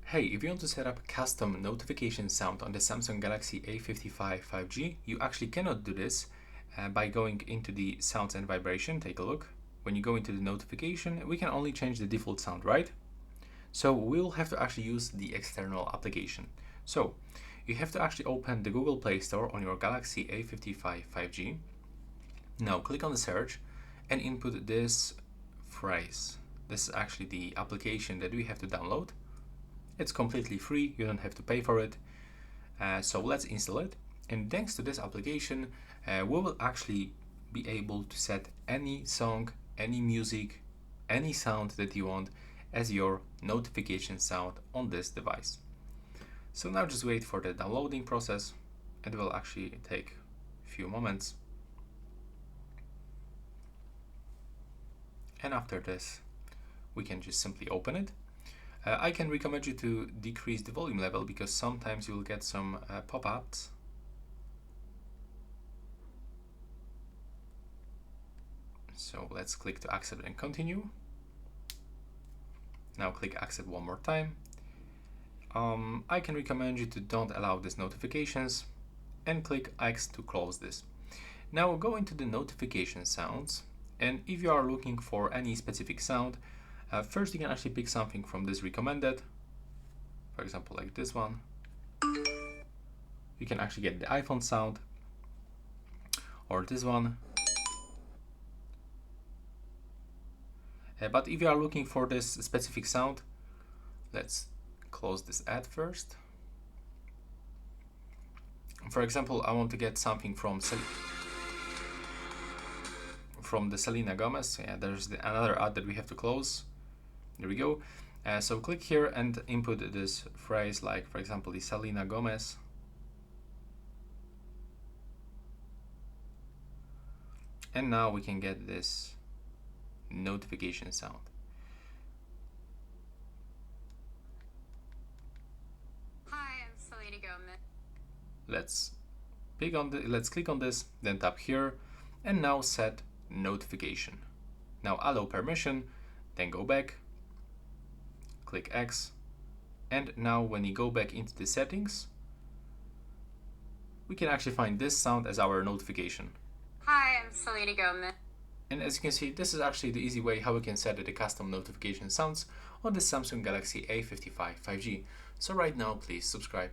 Hey, if you want to set up a custom notification sound on the Samsung Galaxy A55 5G, you actually cannot do this by going into the sounds and vibration. Take a look. When you go into the notification, we can only change the default sound, right? So we'll have to actually use the external application. So you have to actually open the Google Play Store on your Galaxy A55 5G. Now click on the search and input this phrase. This is actually the application that we have to download. It's completely free, you don't have to pay for it. So let's install it. And thanks to this application, we will actually be able to set any song, any music, any sound that you want as your notification sound on this device. So now just wait for the downloading process. It will actually take a few moments. And after this, we can just simply open it. I can recommend you to decrease the volume level because sometimes you'll get some pop-ups. So let's click to accept and continue. Now click accept one more time. I can recommend you to don't allow these notifications and click X to close this. Now go into the notification sounds, and if you are looking for any specific sound, first you can actually pick something from this recommended, for example like this one. You can actually get the iPhone sound or this one. But if you are looking for this specific sound, let's close this ad first. For example, I want to get something from the Selena Gomez. Yeah, there's another ad that we have to close. There we go. So click here and input this phrase, like for example the Selena Gomez. And now we can get this notification sound. Hi, I'm Selena Gomez. Let's click on this, then tap here, and now set notification. Now allow permission, then go back, click X, and now when you go back into the settings, we can actually find this sound as our notification. Hi, I'm Selena Gomez. And as you can see, this is actually the easy way how we can set the custom notification sounds on the Samsung Galaxy A55 5G. So right now, please subscribe.